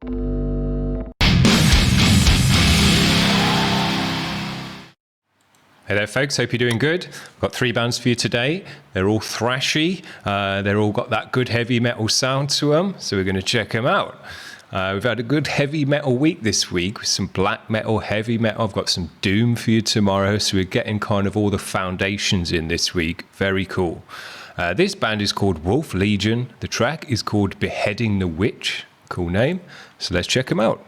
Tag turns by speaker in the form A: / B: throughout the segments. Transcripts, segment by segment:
A: Hey there folks, hope you're doing good. I've got 3 bands for you today. They're all thrashy, they're all got that good heavy metal sound to them, so we're going to check them out. We've had a good heavy metal week this week with some black metal, heavy metal. I've got some doom for you tomorrow, so we're getting kind of all the foundations in this week. Very cool. This band is called Wolf Legion. The track is called Beheading the Witch. Cool name. So let's check them out.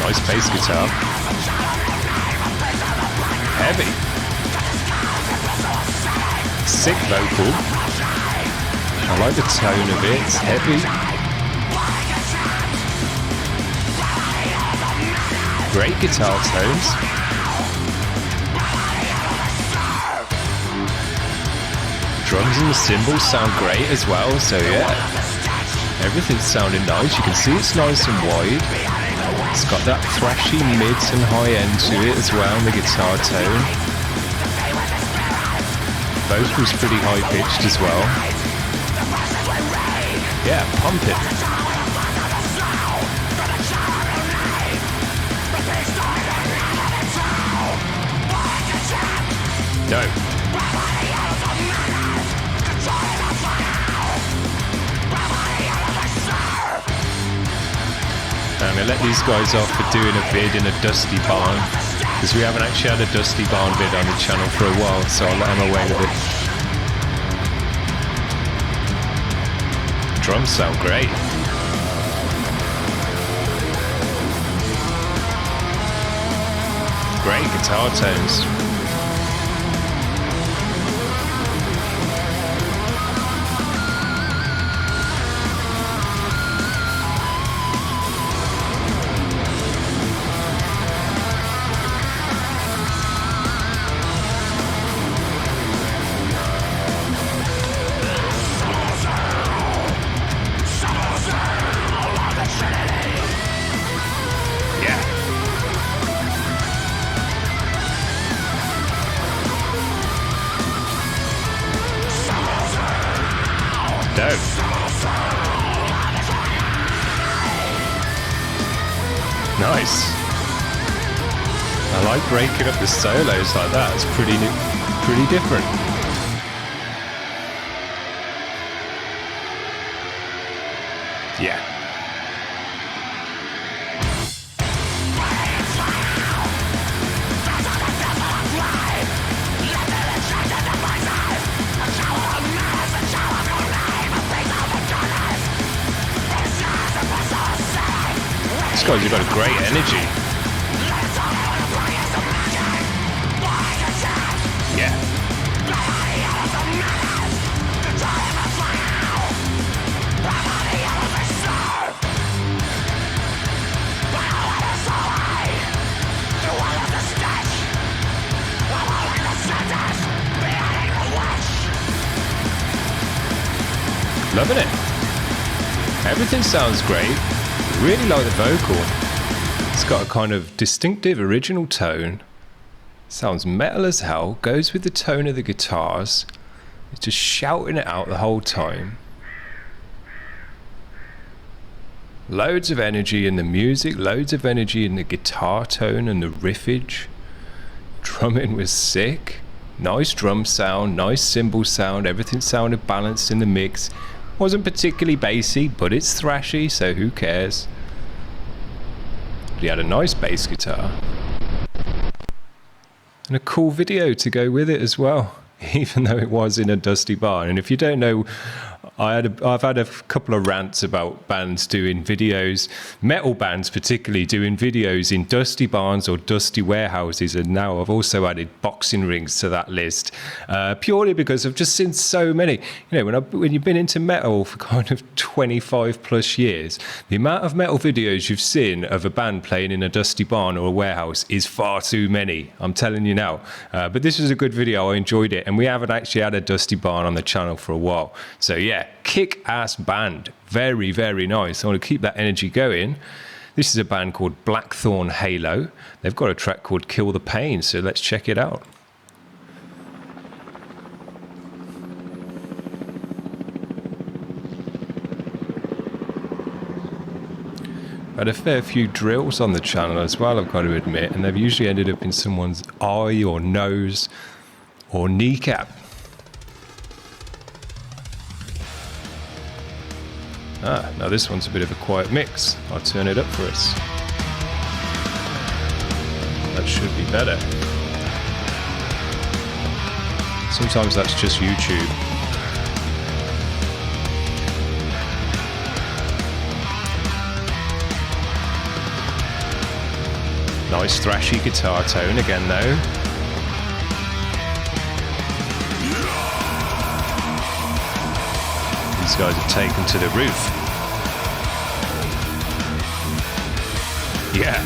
A: Nice bass guitar. Heavy. Sick vocal. I like the tone of it. It's heavy. Great guitar tones. Drums and the cymbals sound great as well, so yeah. Everything's sounding nice. You can see it's nice and wide. It's got that thrashy mids and high end to it as well, and the guitar tone. Vocals pretty high pitched as well. Yeah, pump it. Dope. I'm going to let these guys off for doing a vid in a dusty barn, because we haven't actually had a dusty barn vid on the channel for a while, so I'll let them away with it. Drums sound great. Great guitar tones. Nice. I like breaking up the solos like that. It's pretty different. Yeah. These guys have got a great energy. Yeah. Loving it. Everything sounds great. Really like the vocal. It's got a kind of distinctive original tone. Sounds metal as hell. Goes with the tone of the guitars. It's just shouting it out the whole time. Loads of energy in the music. Loads of energy in the guitar tone and the riffage. Drumming was sick. Nice drum sound. Nice cymbal sound. Everything sounded balanced in the mix. Wasn't particularly bassy, but it's thrashy, so who cares? He had a nice bass guitar. And a cool video to go with it as well. even though it was in a dusty barn. And if you don't know, I've had a couple of rants about bands doing videos, metal bands particularly, doing videos in dusty barns or dusty warehouses, and now I've also added boxing rings to that list, purely because I've just seen so many. You know, when you've been into metal for kind of 25 plus years, the amount of metal videos you've seen of a band playing in a dusty barn or a warehouse is far too many, I'm telling you now. But this was a good video, I enjoyed it, and we haven't actually had a dusty barn on the channel for a while. So yeah, kick-ass band. Very, very nice. I want to keep that energy going. This is a band called Thorn Halo. They've got a track called Kill the Pain, so let's check it out. Had a fair few drills on the channel as well, I've got to admit, and they've usually ended up in someone's eye or nose or kneecap. Now this one's a bit of a quiet mix. I'll turn it up for us. That should be better. Sometimes that's just YouTube. Nice thrashy guitar tone again though. These guys have taken to the roof. Yeah.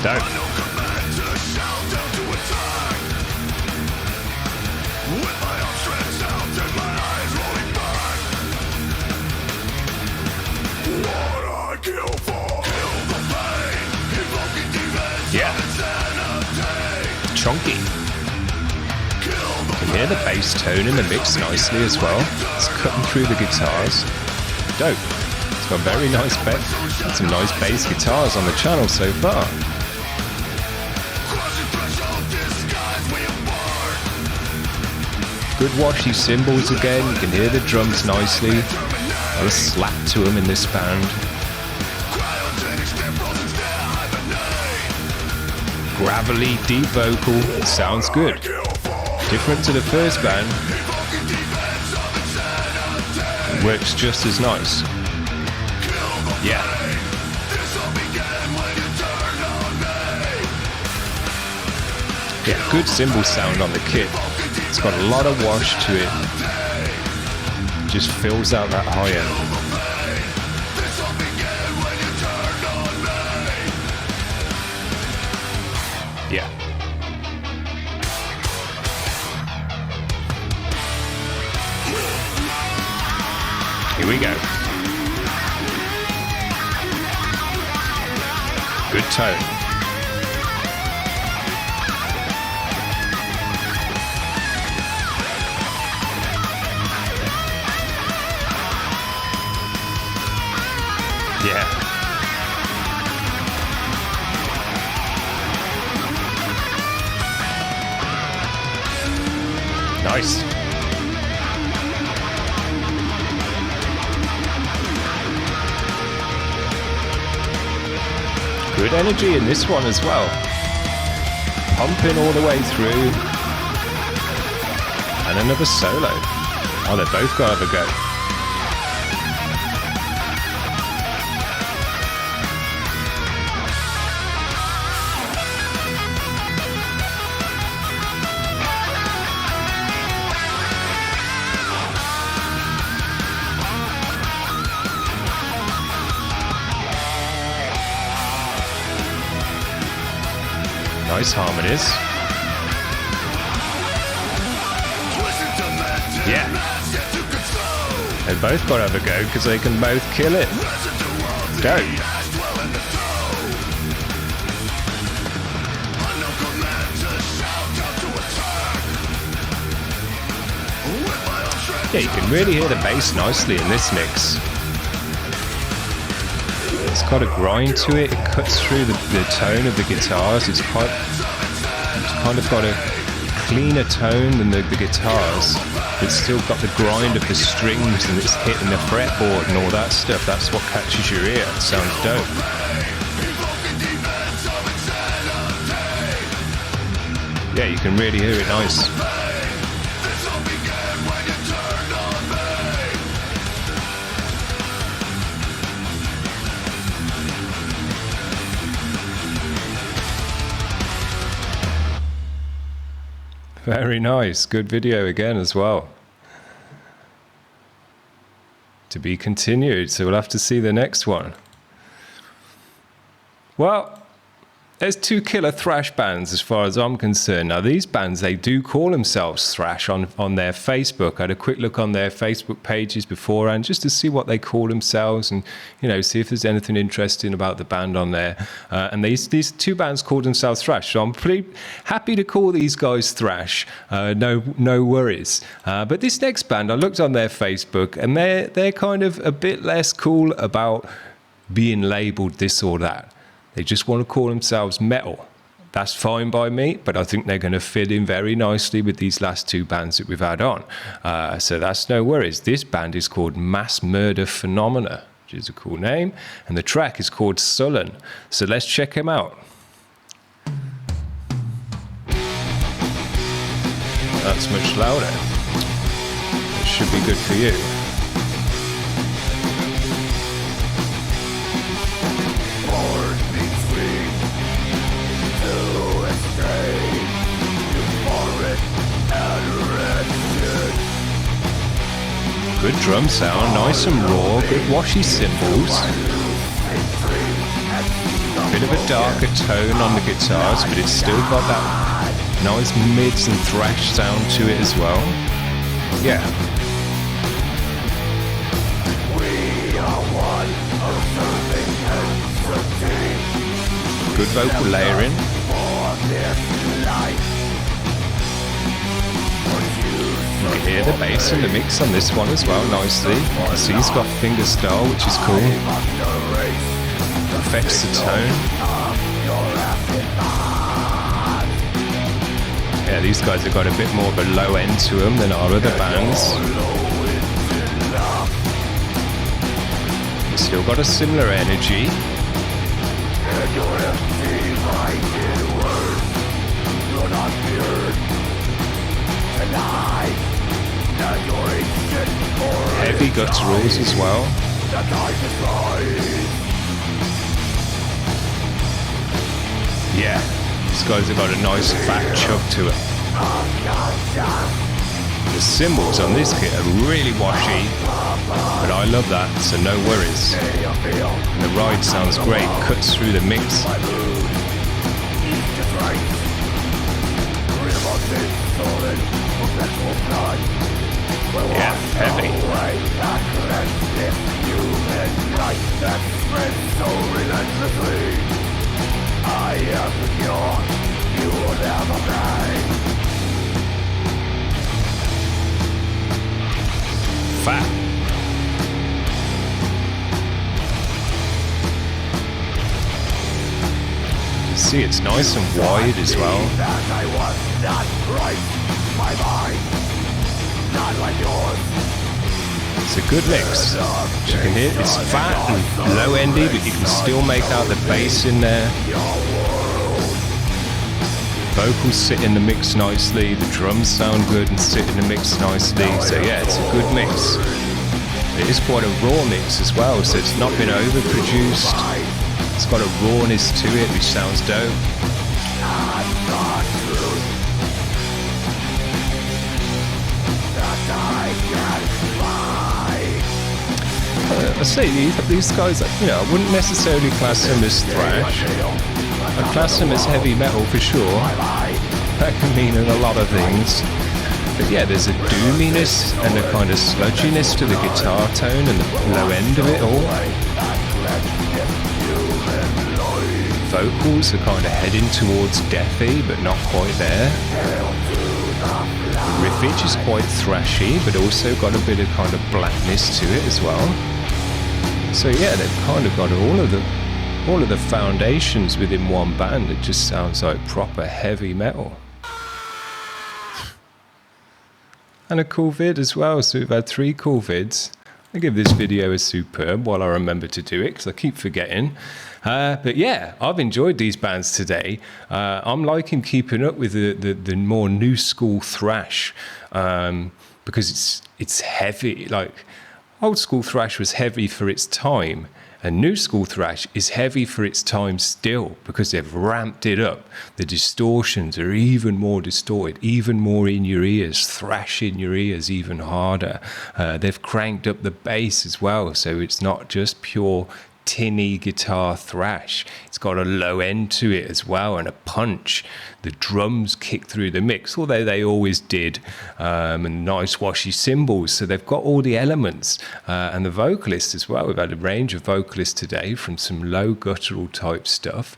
A: Don't. Yeah. Chunky. You can hear the bass tone in the mix nicely as well. It's cutting through the guitars. Dope. It's got very nice bass. Got some nice bass guitars on the channel so far. Good washy cymbals again. You can hear the drums nicely. A lot of slap to them in this band. Gravelly, deep vocal, sounds good. Different to the first band. It works just as nice. Yeah. Yeah, good cymbal sound on the kit. It's got a lot of wash to it. Just fills out that high end. Yeah. Here we go. Good tone. Yeah. Nice. Good energy in this one as well. Pumping all the way through. And another solo. Oh, they both got to have a go. Nice harmonies. Yeah. They both got to have a go because they can both kill it. Go. Yeah, you can really hear the bass nicely in this mix. It's got a grind to it. It cuts through the tone of the guitars. It's kind of got a cleaner tone than the guitars. It's still got the grind of the strings and it's hitting the fretboard and all that stuff. That's what catches your ear. It sounds dope. Yeah, you can really hear it nice. Very nice. Good video again as well. To be continued, so we'll have to see the next one. Well, there's two killer thrash bands as far as I'm concerned. Now these bands, they do call themselves thrash on their Facebook. I had a quick look on their Facebook pages beforehand just to see what they call themselves and, you know, see if there's anything interesting about the band on there. And these two bands call themselves thrash. So I'm pretty happy to call these guys thrash. No worries. But this next band, I looked on their Facebook and they're kind of a bit less cool about being labeled this or that. They just want to call themselves metal. That's fine by me, but I think they're going to fit in very nicely with these last two bands that we've had on. So that's no worries. This band is called Mass Murder Phenomena, which is a cool name, and the track is called Sullen. So let's check them out. That's much louder. It should be good for you. Good drum sound, nice and raw, good washy cymbals. Bit of a darker tone on the guitars, but it's still got that nice mids and thrash sound to it as well. Yeah. Good vocal layering. You can hear the bass in the mix on this one as well nicely. So he's got fingerstyle, which is cool. Affects the tone. Yeah, these guys have got a bit more of a low end to them than our other bands. Still got a similar energy. Heavy gutturals as well. Yeah, these guys have got a nice fat chug to it. The cymbals on this kit are really washy, but I love that, so no worries. And the ride sounds great, cuts through the mix. Yeah, heavy. Fat. You see, it's nice and wide as well. It's a good mix. As you can hear, it's fat and low-endy, but you can still make out the bass in there. Vocals sit in the mix nicely, the drums sound good and sit in the mix nicely. So yeah, it's a good mix. It is quite a raw mix as well, so it's not been overproduced. It's got a rawness to it, which sounds dope. I say these guys, you know, I wouldn't necessarily class them as thrash. I'd class them as heavy metal for sure. That can mean a lot of things. But yeah, there's a doominess and a kind of sludginess to the guitar tone and the low end of it all. Vocals are kind of heading towards deathy, but not quite there. The riffage is quite thrashy, but also got a bit of kind of blackness to it as well. So yeah, they've kind of got all of the foundations within one band. It just sounds like proper heavy metal. and a cool vid as well. So we've had 3 cool vids. I give this video a superb while I remember to do it because I keep forgetting. But yeah, I've enjoyed these bands today. I'm liking keeping up with the more new school thrash because it's heavy. Like old school thrash was heavy for its time, and new school thrash is heavy for its time still because they've ramped it up. The distortions are even more distorted, even more in your ears, thrash in your ears even harder. They've cranked up the bass as well, so it's not just pure tinny guitar thrash. It's got a low end to it as well and a punch. The drums kick through the mix, although they always did, and nice washy cymbals. So they've got all the elements, and the vocalist as well. We've had a range of vocalists today, from some low guttural type stuff,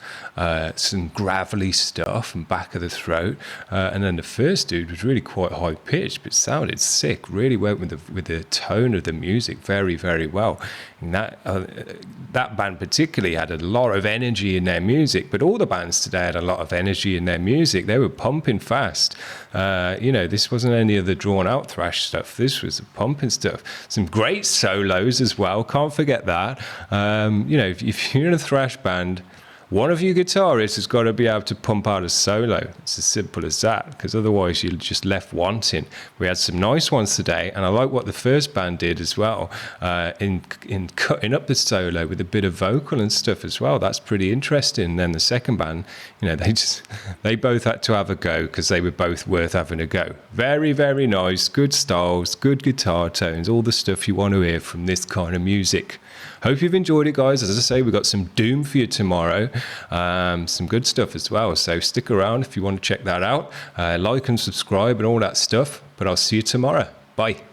A: some gravelly stuff and back of the throat, and then the first dude was really quite high pitched but sounded sick. Really went with the tone of the music very, very well. And that band particularly had a lot of energy in their music, but all the bands today had a lot of energy in their music. They were pumping fast. This wasn't any of the drawn out thrash stuff. This was the pumping stuff. Some great solos as well. Can't forget that. If you're in a thrash band, one of you guitarists has got to be able to pump out a solo. It's as simple as that, because otherwise you're just left wanting. We had some nice ones today, and I like what the first band did as well, in cutting up the solo with a bit of vocal and stuff as well. That's pretty interesting. And then the second band, they both had to have a go because they were both worth having a go. Very, very nice, good styles, good guitar tones, all the stuff you want to hear from this kind of music. Hope you've enjoyed it, guys. As I say, we've got some Doom for you tomorrow. Some good stuff as well. So stick around if you want to check that out. Like and subscribe and all that stuff. But I'll see you tomorrow. Bye.